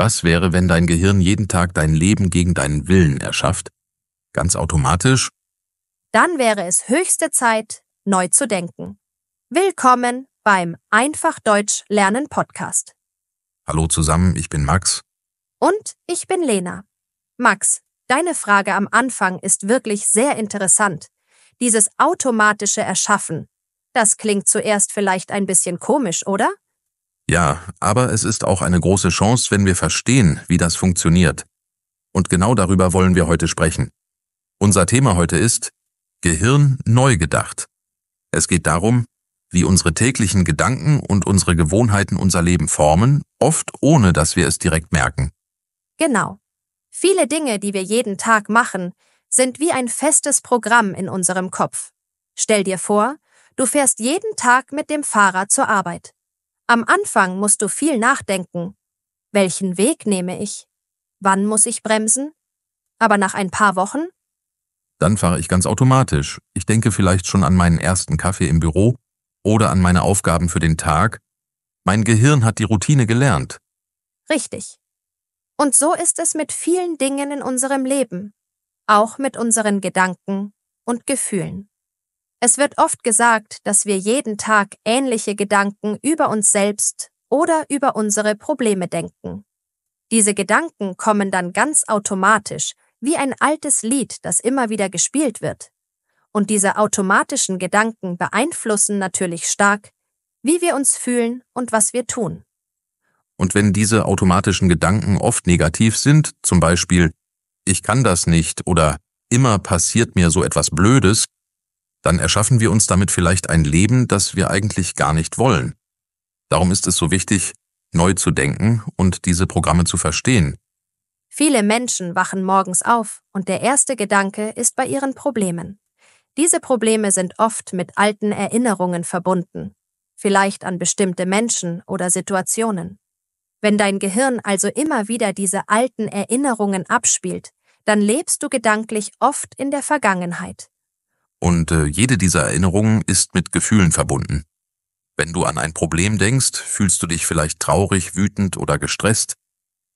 Was wäre, wenn dein Gehirn jeden Tag dein Leben gegen deinen Willen erschafft? Ganz automatisch? Dann wäre es höchste Zeit, neu zu denken. Willkommen beim Einfach Deutsch lernen Podcast. Hallo zusammen, ich bin Max. Und ich bin Lena. Max, deine Frage am Anfang ist wirklich sehr interessant. Dieses automatische Erschaffen, das klingt zuerst vielleicht ein bisschen komisch, oder? Ja, aber es ist auch eine große Chance, wenn wir verstehen, wie das funktioniert. Und genau darüber wollen wir heute sprechen. Unser Thema heute ist Gehirn neu gedacht. Es geht darum, wie unsere täglichen Gedanken und unsere Gewohnheiten unser Leben formen, oft ohne dass wir es direkt merken. Genau. Viele Dinge, die wir jeden Tag machen, sind wie ein festes Programm in unserem Kopf. Stell dir vor, du fährst jeden Tag mit dem Fahrrad zur Arbeit. Am Anfang musst du viel nachdenken. Welchen Weg nehme ich? Wann muss ich bremsen? Aber nach ein paar Wochen? Dann fahre ich ganz automatisch. Ich denke vielleicht schon an meinen ersten Kaffee im Büro oder an meine Aufgaben für den Tag. Mein Gehirn hat die Routine gelernt. Richtig. Und so ist es mit vielen Dingen in unserem Leben, auch mit unseren Gedanken und Gefühlen. Es wird oft gesagt, dass wir jeden Tag ähnliche Gedanken über uns selbst oder über unsere Probleme denken. Diese Gedanken kommen dann ganz automatisch, wie ein altes Lied, das immer wieder gespielt wird. Und diese automatischen Gedanken beeinflussen natürlich stark, wie wir uns fühlen und was wir tun. Und wenn diese automatischen Gedanken oft negativ sind, zum Beispiel ich kann das nicht oder immer passiert mir so etwas Blödes, dann erschaffen wir uns damit vielleicht ein Leben, das wir eigentlich gar nicht wollen. Darum ist es so wichtig, neu zu denken und diese Programme zu verstehen. Viele Menschen wachen morgens auf und der erste Gedanke ist bei ihren Problemen. Diese Probleme sind oft mit alten Erinnerungen verbunden, vielleicht an bestimmte Menschen oder Situationen. Wenn dein Gehirn also immer wieder diese alten Erinnerungen abspielt, dann lebst du gedanklich oft in der Vergangenheit. Und jede dieser Erinnerungen ist mit Gefühlen verbunden. Wenn du an ein Problem denkst, fühlst du dich vielleicht traurig, wütend oder gestresst.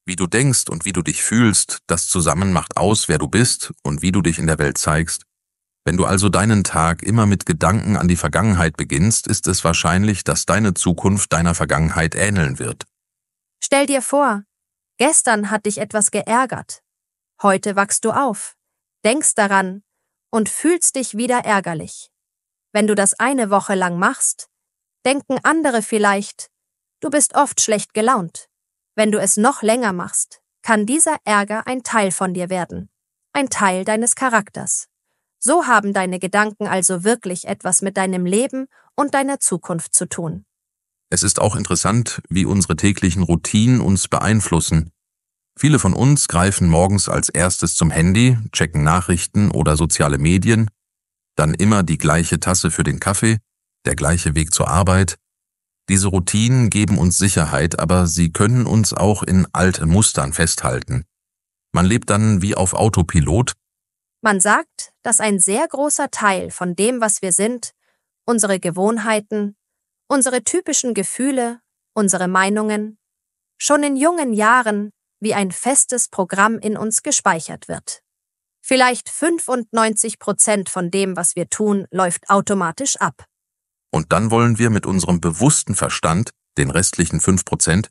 Wie du denkst und wie du dich fühlst, das zusammen macht aus, wer du bist und wie du dich in der Welt zeigst. Wenn du also deinen Tag immer mit Gedanken an die Vergangenheit beginnst, ist es wahrscheinlich, dass deine Zukunft deiner Vergangenheit ähneln wird. Stell dir vor, gestern hat dich etwas geärgert. Heute wachst du auf, denkst daran und fühlst dich wieder ärgerlich. Wenn du das eine Woche lang machst, denken andere vielleicht, du bist oft schlecht gelaunt. Wenn du es noch länger machst, kann dieser Ärger ein Teil von dir werden, ein Teil deines Charakters. So haben deine Gedanken also wirklich etwas mit deinem Leben und deiner Zukunft zu tun. Es ist auch interessant, wie unsere täglichen Routinen uns beeinflussen. Viele von uns greifen morgens als erstes zum Handy, checken Nachrichten oder soziale Medien, dann immer die gleiche Tasse für den Kaffee, der gleiche Weg zur Arbeit. Diese Routinen geben uns Sicherheit, aber sie können uns auch in alte Mustern festhalten. Man lebt dann wie auf Autopilot. Man sagt, dass ein sehr großer Teil von dem, was wir sind, unsere Gewohnheiten, unsere typischen Gefühle, unsere Meinungen, schon in jungen Jahren wie ein festes Programm in uns gespeichert wird. Vielleicht 95% von dem, was wir tun, läuft automatisch ab. Und dann wollen wir mit unserem bewussten Verstand, den restlichen 5%,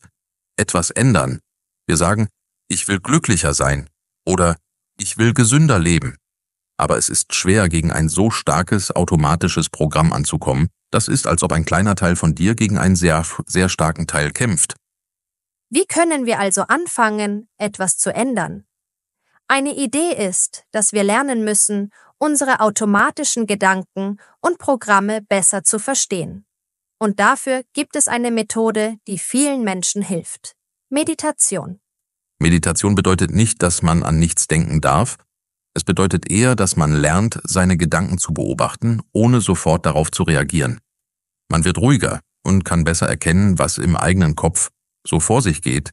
etwas ändern. Wir sagen, ich will glücklicher sein oder ich will gesünder leben. Aber es ist schwer, gegen ein so starkes automatisches Programm anzukommen. Das ist, als ob ein kleiner Teil von dir gegen einen sehr, sehr starken Teil kämpft. Wie können wir also anfangen, etwas zu ändern? Eine Idee ist, dass wir lernen müssen, unsere automatischen Gedanken und Programme besser zu verstehen. Und dafür gibt es eine Methode, die vielen Menschen hilft. Meditation. Meditation bedeutet nicht, dass man an nichts denken darf. Es bedeutet eher, dass man lernt, seine Gedanken zu beobachten, ohne sofort darauf zu reagieren. Man wird ruhiger und kann besser erkennen, was im eigenen Kopf so vor sich geht.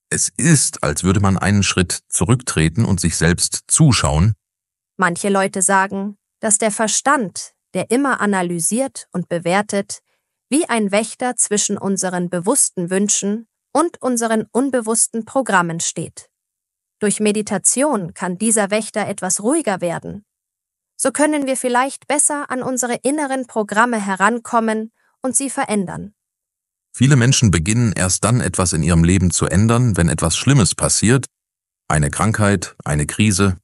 Es ist, als würde man einen Schritt zurücktreten und sich selbst zuschauen. Manche Leute sagen, dass der Verstand, der immer analysiert und bewertet, wie ein Wächter zwischen unseren bewussten Wünschen und unseren unbewussten Programmen steht. Durch Meditation kann dieser Wächter etwas ruhiger werden. So können wir vielleicht besser an unsere inneren Programme herankommen und sie verändern. Viele Menschen beginnen erst dann etwas in ihrem Leben zu ändern, wenn etwas Schlimmes passiert, eine Krankheit, eine Krise.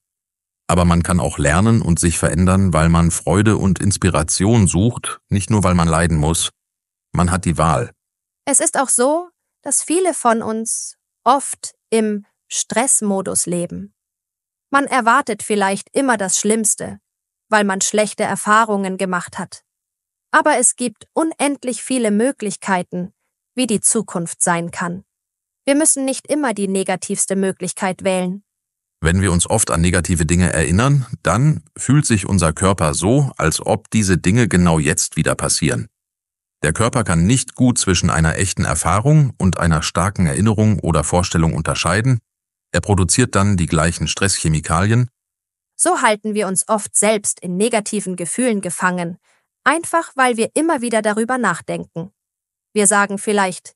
Aber man kann auch lernen und sich verändern, weil man Freude und Inspiration sucht, nicht nur weil man leiden muss. Man hat die Wahl. Es ist auch so, dass viele von uns oft im Stressmodus leben. Man erwartet vielleicht immer das Schlimmste, weil man schlechte Erfahrungen gemacht hat. Aber es gibt unendlich viele Möglichkeiten, wie die Zukunft sein kann. Wir müssen nicht immer die negativste Möglichkeit wählen. Wenn wir uns oft an negative Dinge erinnern, dann fühlt sich unser Körper so, als ob diese Dinge genau jetzt wieder passieren. Der Körper kann nicht gut zwischen einer echten Erfahrung und einer starken Erinnerung oder Vorstellung unterscheiden. Er produziert dann die gleichen Stresschemikalien. So halten wir uns oft selbst in negativen Gefühlen gefangen, einfach weil wir immer wieder darüber nachdenken. Wir sagen vielleicht,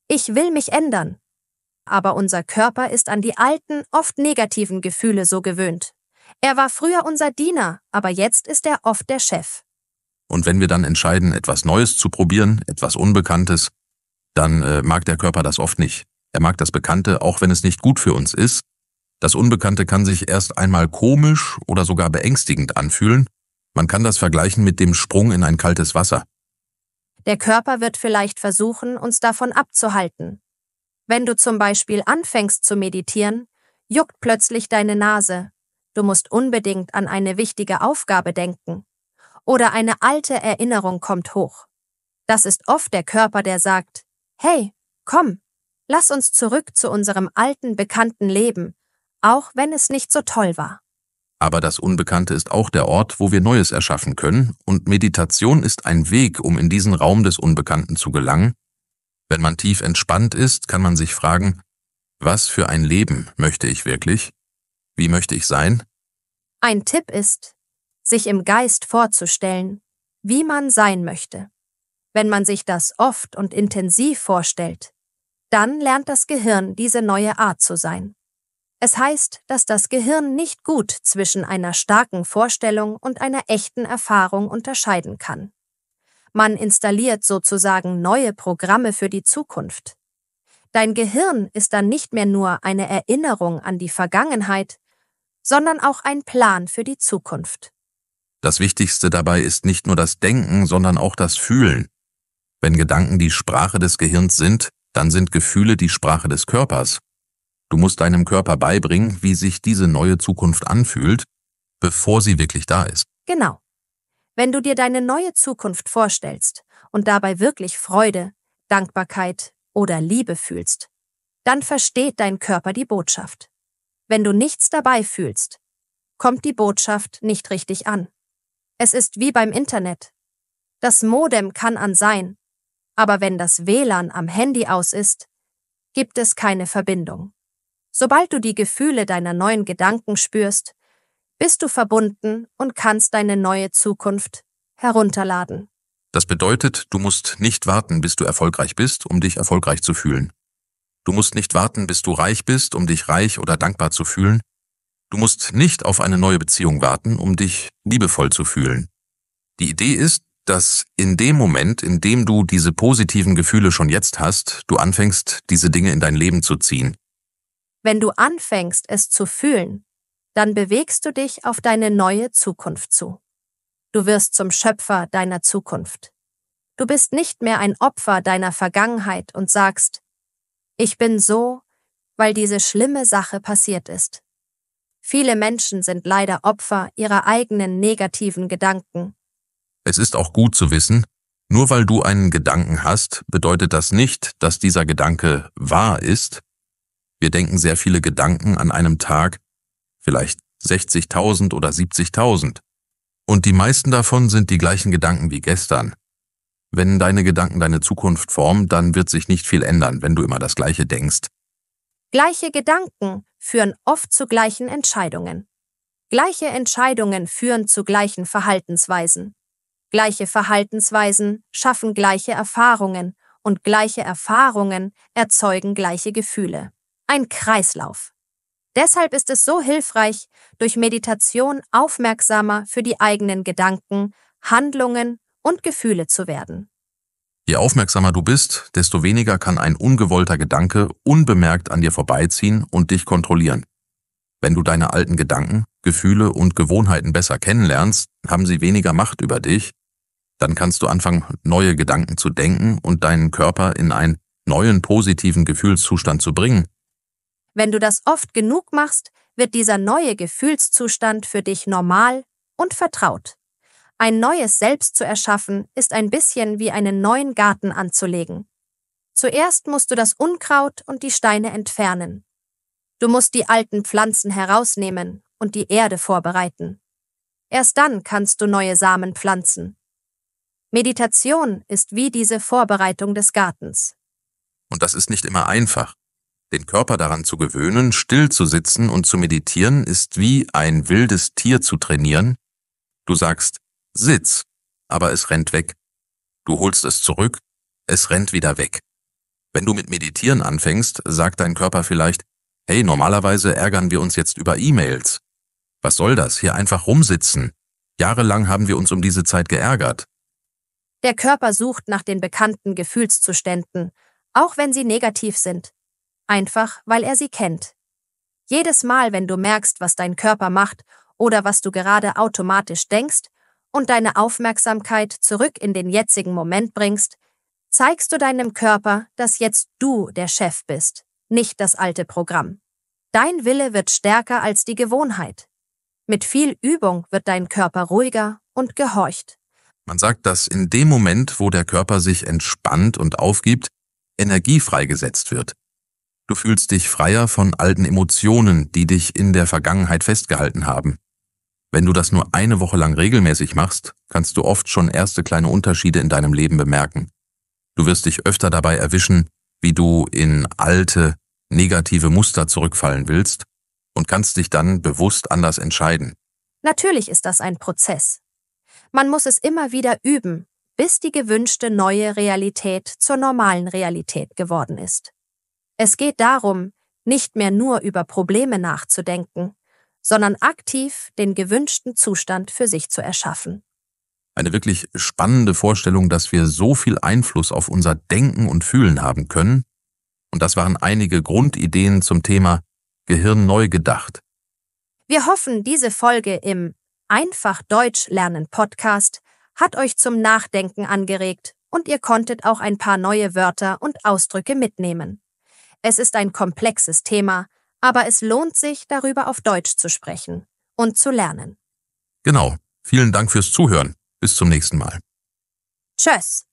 ich will mich ändern. Aber unser Körper ist an die alten, oft negativen Gefühle so gewöhnt. Er war früher unser Diener, aber jetzt ist er oft der Chef. Und wenn wir dann entscheiden, etwas Neues zu probieren, etwas Unbekanntes, dann mag der Körper das oft nicht. Er mag das Bekannte, auch wenn es nicht gut für uns ist. Das Unbekannte kann sich erst einmal komisch oder sogar beängstigend anfühlen. Man kann das vergleichen mit dem Sprung in ein kaltes Wasser. Der Körper wird vielleicht versuchen, uns davon abzuhalten. Wenn du zum Beispiel anfängst zu meditieren, juckt plötzlich deine Nase. Du musst unbedingt an eine wichtige Aufgabe denken. Oder eine alte Erinnerung kommt hoch. Das ist oft der Körper, der sagt, hey, komm, lass uns zurück zu unserem alten, bekannten Leben, auch wenn es nicht so toll war. Aber das Unbekannte ist auch der Ort, wo wir Neues erschaffen können, und Meditation ist ein Weg, um in diesen Raum des Unbekannten zu gelangen. Wenn man tief entspannt ist, kann man sich fragen, was für ein Leben möchte ich wirklich? Wie möchte ich sein? Ein Tipp ist, sich im Geist vorzustellen, wie man sein möchte. Wenn man sich das oft und intensiv vorstellt, dann lernt das Gehirn diese neue Art zu sein. Es heißt, dass das Gehirn nicht gut zwischen einer starken Vorstellung und einer echten Erfahrung unterscheiden kann. Man installiert sozusagen neue Programme für die Zukunft. Dein Gehirn ist dann nicht mehr nur eine Erinnerung an die Vergangenheit, sondern auch ein Plan für die Zukunft. Das Wichtigste dabei ist nicht nur das Denken, sondern auch das Fühlen. Wenn Gedanken die Sprache des Gehirns sind, dann sind Gefühle die Sprache des Körpers. Du musst deinem Körper beibringen, wie sich diese neue Zukunft anfühlt, bevor sie wirklich da ist. Genau. Wenn du dir deine neue Zukunft vorstellst und dabei wirklich Freude, Dankbarkeit oder Liebe fühlst, dann versteht dein Körper die Botschaft. Wenn du nichts dabei fühlst, kommt die Botschaft nicht richtig an. Es ist wie beim Internet. Das Modem kann an sein, aber wenn das WLAN am Handy aus ist, gibt es keine Verbindung. Sobald du die Gefühle deiner neuen Gedanken spürst, bist du verbunden und kannst deine neue Zukunft herunterladen. Das bedeutet, du musst nicht warten, bis du erfolgreich bist, um dich erfolgreich zu fühlen. Du musst nicht warten, bis du reich bist, um dich reich oder dankbar zu fühlen. Du musst nicht auf eine neue Beziehung warten, um dich liebevoll zu fühlen. Die Idee ist, dass in dem Moment, in dem du diese positiven Gefühle schon jetzt hast, du anfängst, diese Dinge in dein Leben zu ziehen. Wenn du anfängst, es zu fühlen, dann bewegst du dich auf deine neue Zukunft zu. Du wirst zum Schöpfer deiner Zukunft. Du bist nicht mehr ein Opfer deiner Vergangenheit und sagst, ich bin so, weil diese schlimme Sache passiert ist. Viele Menschen sind leider Opfer ihrer eigenen negativen Gedanken. Es ist auch gut zu wissen, nur weil du einen Gedanken hast, bedeutet das nicht, dass dieser Gedanke wahr ist. Wir denken sehr viele Gedanken an einem Tag, vielleicht 60.000 oder 70.000. Und die meisten davon sind die gleichen Gedanken wie gestern. Wenn deine Gedanken deine Zukunft formen, dann wird sich nicht viel ändern, wenn du immer das Gleiche denkst. Gleiche Gedanken führen oft zu gleichen Entscheidungen. Gleiche Entscheidungen führen zu gleichen Verhaltensweisen. Gleiche Verhaltensweisen schaffen gleiche Erfahrungen und gleiche Erfahrungen erzeugen gleiche Gefühle. Ein Kreislauf. Deshalb ist es so hilfreich, durch Meditation aufmerksamer für die eigenen Gedanken, Handlungen und Gefühle zu werden. Je aufmerksamer du bist, desto weniger kann ein ungewollter Gedanke unbemerkt an dir vorbeiziehen und dich kontrollieren. Wenn du deine alten Gedanken, Gefühle und Gewohnheiten besser kennenlernst, haben sie weniger Macht über dich. Dann kannst du anfangen, neue Gedanken zu denken und deinen Körper in einen neuen positiven Gefühlszustand zu bringen. Wenn du das oft genug machst, wird dieser neue Gefühlszustand für dich normal und vertraut. Ein neues Selbst zu erschaffen, ist ein bisschen wie einen neuen Garten anzulegen. Zuerst musst du das Unkraut und die Steine entfernen. Du musst die alten Pflanzen herausnehmen und die Erde vorbereiten. Erst dann kannst du neue Samen pflanzen. Meditation ist wie diese Vorbereitung des Gartens. Und das ist nicht immer einfach. Den Körper daran zu gewöhnen, still zu sitzen und zu meditieren, ist wie ein wildes Tier zu trainieren. Du sagst, Sitz, aber es rennt weg. Du holst es zurück, es rennt wieder weg. Wenn du mit Meditieren anfängst, sagt dein Körper vielleicht, hey, normalerweise ärgern wir uns jetzt über E-Mails. Was soll das, hier einfach rumsitzen? Jahrelang haben wir uns um diese Zeit geärgert. Der Körper sucht nach den bekannten Gefühlszuständen, auch wenn sie negativ sind. Einfach, weil er sie kennt. Jedes Mal, wenn du merkst, was dein Körper macht oder was du gerade automatisch denkst und deine Aufmerksamkeit zurück in den jetzigen Moment bringst, zeigst du deinem Körper, dass jetzt du der Chef bist, nicht das alte Programm. Dein Wille wird stärker als die Gewohnheit. Mit viel Übung wird dein Körper ruhiger und gehorcht. Man sagt, dass in dem Moment, wo der Körper sich entspannt und aufgibt, Energie freigesetzt wird. Du fühlst dich freier von alten Emotionen, die dich in der Vergangenheit festgehalten haben. Wenn du das nur eine Woche lang regelmäßig machst, kannst du oft schon erste kleine Unterschiede in deinem Leben bemerken. Du wirst dich öfter dabei erwischen, wie du in alte, negative Muster zurückfallen willst und kannst dich dann bewusst anders entscheiden. Natürlich ist das ein Prozess. Man muss es immer wieder üben, bis die gewünschte neue Realität zur normalen Realität geworden ist. Es geht darum, nicht mehr nur über Probleme nachzudenken, sondern aktiv den gewünschten Zustand für sich zu erschaffen. Eine wirklich spannende Vorstellung, dass wir so viel Einfluss auf unser Denken und Fühlen haben können. Und das waren einige Grundideen zum Thema Gehirn neu gedacht. Wir hoffen, diese Folge im Einfach Deutsch lernen Podcast hat euch zum Nachdenken angeregt und ihr konntet auch ein paar neue Wörter und Ausdrücke mitnehmen. Es ist ein komplexes Thema, aber es lohnt sich, darüber auf Deutsch zu sprechen und zu lernen. Genau. Vielen Dank fürs Zuhören. Bis zum nächsten Mal. Tschüss!